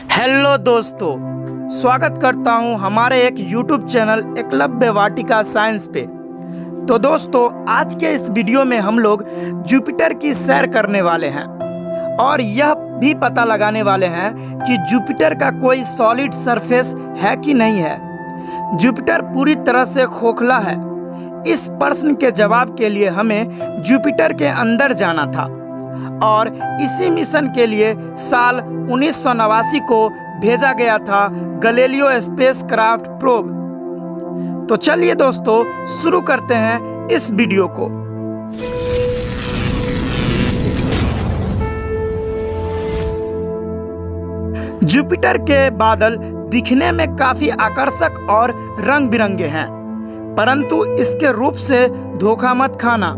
Hello दोस्तों, स्वागत करता हूं हमारे एक YouTube चैनल एकलव्य वाटिका साइंस पे। तो दोस्तों, आज के इस वीडियो में हम लोग जुपिटर की सैर करने वाले हैं और यह भी पता लगाने वाले हैं कि जुपिटर का कोई सॉलिड सरफेस है कि नहीं है। जुपिटर पूरी तरह से खोखला है। इस प्रश्न के जवाब के लिए हमें जुपिटर के अंदर जाना था और इसी मिशन के लिए साल 1989 को भेजा गया था गैलीलियो स्पेसक्राफ्ट प्रोब। तो चलिए दोस्तों, शुरू करते हैं इस वीडियो को। जुपिटर के बादल दिखने में काफी आकर्षक और रंग बिरंगे हैं, परंतु इसके रूप से धोखा मत खाना।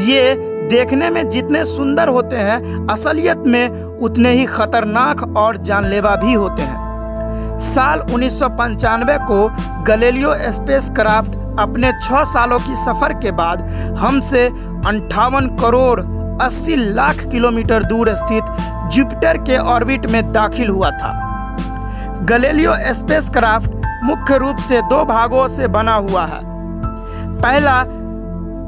ये देखने में जितने सुंदर होते हैं, असलियत में उतने ही खतरनाक और जानलेवा भी होते हैं। साल 1995 को गैलीलियो स्पेसक्राफ्ट अपने 6 सालों की सफर के बाद हमसे 58 करोड़ 80 लाख किलोमीटर दूर स्थित जुपिटर के ऑर्बिट में दाखिल हुआ था। गैलीलियो स्पेसक्राफ्ट मुख्य रूप से 2 भागों से बना हुआ है। पहला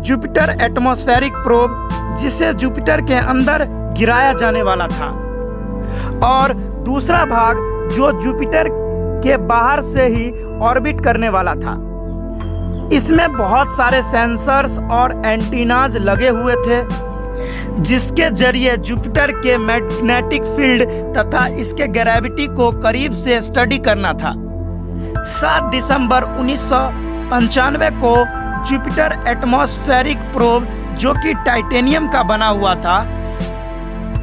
जुपिटर एटमॉस्फेरिक प्रोब, जिसे जुपिटर के अंदर गिराया जाने वाला था, और दूसरा भाग जो जुपिटर के बाहर से ही ऑर्बिट करने वाला था। इसमें बहुत सारे सेंसर्स और एंटीनाज लगे हुए थे, जिसके जरिए जुपिटर के मैग्नेटिक फील्ड तथा इसके ग्रेविटी को करीब से स्टडी करना था। 7 दिसंबर 1995 को जुपिटर एटमॉस्फेरिक प्रोब, जो कि टाइटेनियम का बना हुआ था,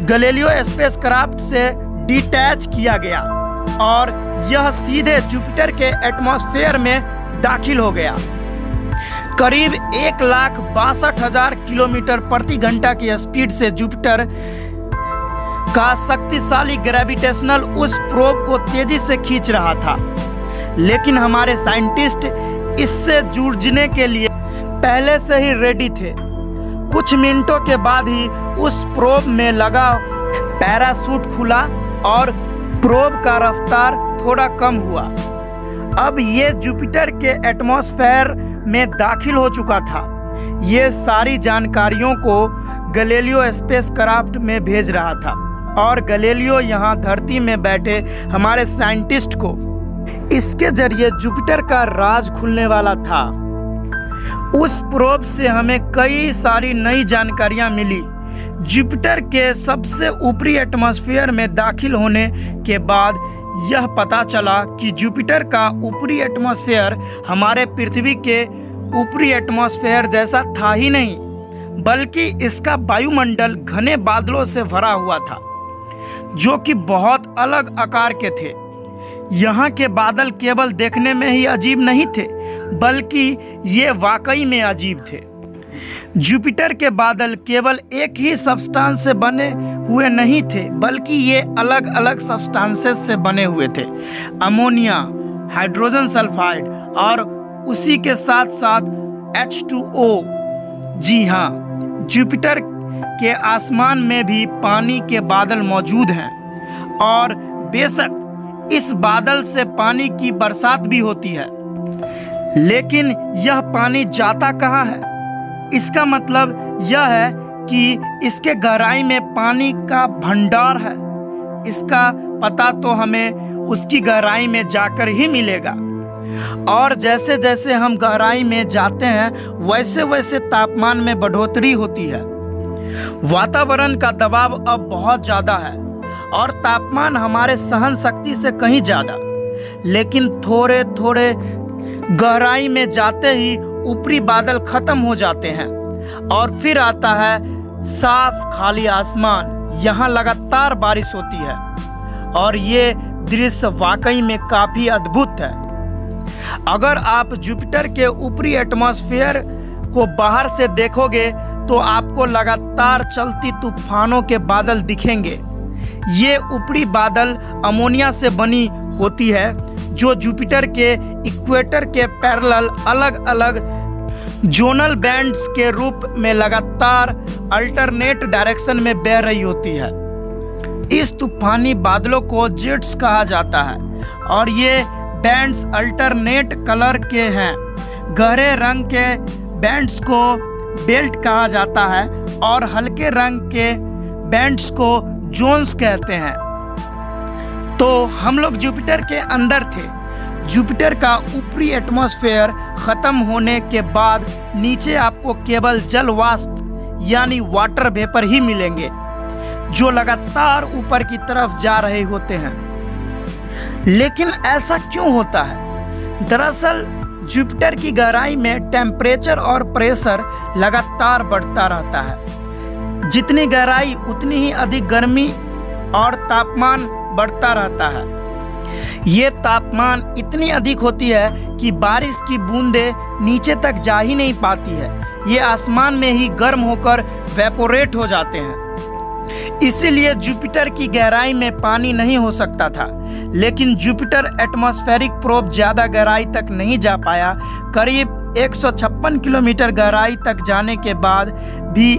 गैलीलियो स्पेसक्राफ्ट से डिटैच किया गया और यह सीधे जुपिटर के एटमॉस्फेयर में दाखिल हो गया। करीब 1,62,000 किलोमीटर प्रति घंटा की स्पीड से जुपिटर का शक्तिशाली ग्रेविटेशनल उस प्रोब को तेजी से खींच रहा था, लेकिन हमारे साइंटिस्ट इससे जूझने के लिए पहले से ही रेडी थे। कुछ मिनटों के बाद ही उस प्रोब में लगा पैराशूट खुला और प्रोब का रफ्तार थोड़ा कम हुआ। अब ये जुपिटर के एटमॉस्फेयर में दाखिल हो चुका था। ये सारी जानकारियों को गैलीलियो स्पेसक्राफ्ट में भेज रहा था और गैलीलियो यहाँ धरती में बैठे हमारे साइंटिस्ट को इसके जरिए जुपिटर का राज खुलने वाला था। उस प्रोब से हमें कई सारी नई जानकारियां मिली। जुपिटर के सबसे ऊपरी एटमॉस्फेयर में दाखिल होने के बाद यह पता चला कि जुपिटर का ऊपरी एटमॉस्फेयर हमारे पृथ्वी के ऊपरी एटमॉस्फेयर जैसा था ही नहीं, बल्कि इसका वायुमंडल घने बादलों से भरा हुआ था, जो कि बहुत अलग आकार के थे। यहाँ के बादल केवल देखने में ही अजीब नहीं थे, बल्कि ये वाकई में अजीब थे। जुपिटर के बादल केवल एक ही सब्सटेंस से बने हुए नहीं थे, बल्कि ये अलग अलग सब्सटेंसेस से बने हुए थे। अमोनिया, हाइड्रोजन सल्फाइड और उसी के साथ साथ H2O। जी हाँ, जुपिटर के आसमान में भी पानी के बादल मौजूद हैं और बेशक इस बादल से पानी की बरसात भी होती है, लेकिन यह पानी जाता कहाँ है? इसका मतलब यह है कि इसके गहराई में पानी का भंडार है। इसका पता तो हमें उसकी गहराई में जाकर ही मिलेगा। और जैसे जैसे हम गहराई में जाते हैं, वैसे वैसे तापमान में बढ़ोतरी होती है। वातावरण का दबाव अब बहुत ज़्यादा है और तापमान हमारे सहन शक्ति से कहीं ज़्यादा, लेकिन थोड़े थोड़े गहराई में जाते ही ऊपरी बादल खत्म हो जाते हैं और फिर आता है साफ खाली आसमान। यहाँ लगातार बारिश होती है और ये दृश्य वाकई में काफ़ी अद्भुत है। अगर आप जुपिटर के ऊपरी एटमॉस्फेयर को बाहर से देखोगे तो आपको लगातार चलती तूफानों के बादल दिखेंगे। ये ऊपरी बादल अमोनिया से बनी होती है, जो जुपिटर के इक्वेटर के पैरेलल अलग अलग जोनल बैंड्स के रूप में लगातार अल्टरनेट डायरेक्शन में बह रही होती है। इस तूफानी बादलों को जेट्स कहा जाता है और ये बैंड्स अल्टरनेट कलर के हैं। गहरे रंग के बैंड्स को बेल्ट कहा जाता है और हल्के रंग के बैंड्स को जोन्स कहते हैं। तो हम लोग जुपिटर के अंदर थे। जुपिटर का ऊपरी एटमॉस्फेयर ख़त्म होने के बाद नीचे आपको केवल जल वाष्प यानी वाटर वेपर ही मिलेंगे जो लगातार ऊपर की तरफ जा रहे होते हैं। लेकिन ऐसा क्यों होता है? दरअसल जुपिटर की गहराई में टेम्परेचर और प्रेशर लगातार बढ़ता रहता है। जितनी गहराई उतनी ही अधिक गर्मी और तापमान बढ़ता रहता है। ये तापमान इतनी अधिक होती है कि बारिश की बूंदें नीचे तक जा ही नहीं पाती है। ये आसमान में ही गर्म होकर वेपोरेट हो जाते हैं। इसीलिए जुपिटर की गहराई में पानी नहीं हो सकता था। लेकिन जुपिटर एटमॉस्फेरिक प्रोब ज़्यादा गहराई तक नहीं जा पाया। करीब 156 किलोमीटर गहराई तक जाने के बाद भी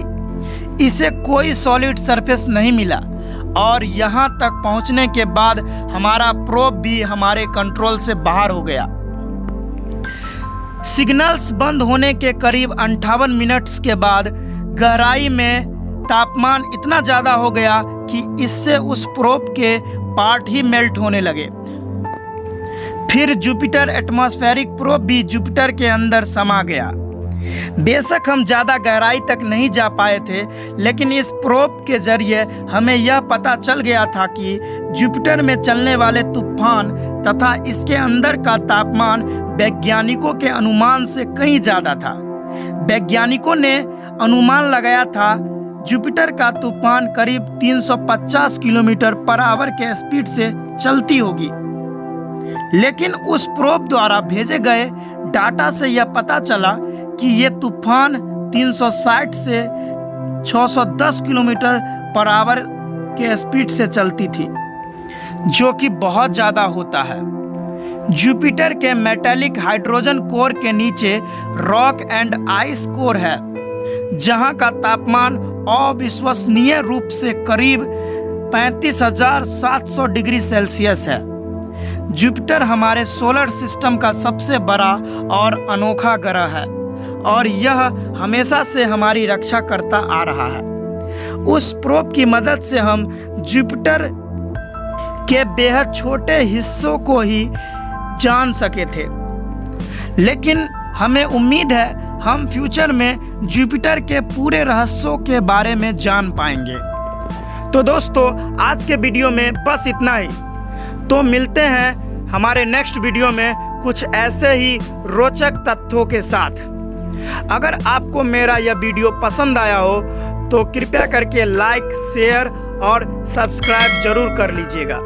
इसे कोई सॉलिड सरफेस नहीं मिला और यहाँ तक पहुँचने के बाद हमारा प्रोब भी हमारे कंट्रोल से बाहर हो गया। सिग्नल्स बंद होने के करीब 58 मिनट्स के बाद गहराई में तापमान इतना ज़्यादा हो गया कि इससे उस प्रोब के पार्ट ही मेल्ट होने लगे। फिर जुपिटर एटमॉस्फेरिक प्रोब भी जुपिटर के अंदर समा गया। बेशक हम ज़्यादा गहराई तक नहीं जा पाए थे, लेकिन इस प्रोब के जरिए हमें यह पता चल गया था कि जुपिटर में चलने वाले तूफान तथा इसके अंदर का तापमान वैज्ञानिकों के अनुमान से कहीं ज़्यादा था। वैज्ञानिकों ने अनुमान लगाया था जुपिटर का तूफान करीब 350 किलोमीटर पर आवर के स्पीड से चलती होगी। लेकिन उस प्रोब द्वारा भेजे गए डाटा से यह पता चला कि ये तूफान 360 से 610 किलोमीटर पर आवर के स्पीड से चलती थी, जो कि बहुत ज़्यादा होता है। जुपिटर के मेटालिक हाइड्रोजन कोर के नीचे रॉक एंड आइस कोर है, जहां का तापमान अविश्वसनीय रूप से करीब 35,700 डिग्री सेल्सियस है। जुपिटर हमारे सोलर सिस्टम का सबसे बड़ा और अनोखा ग्रह है और यह हमेशा से हमारी रक्षा करता आ रहा है। उस प्रोब की मदद से हम जुपिटर के बेहद छोटे हिस्सों को ही जान सके थे। लेकिन हमें उम्मीद है हम फ्यूचर में जुपिटर के पूरे रहस्यों के बारे में जान पाएंगे। तो दोस्तों, आज के वीडियो में बस इतना ही। तो मिलते हैं हमारे नेक्स्ट वीडियो में कुछ ऐसे ही रोचक तथ्यों के साथ। अगर आपको मेरा यह वीडियो पसंद आया हो तो कृपया करके लाइक, शेयर और सब्सक्राइब जरूर कर लीजिएगा।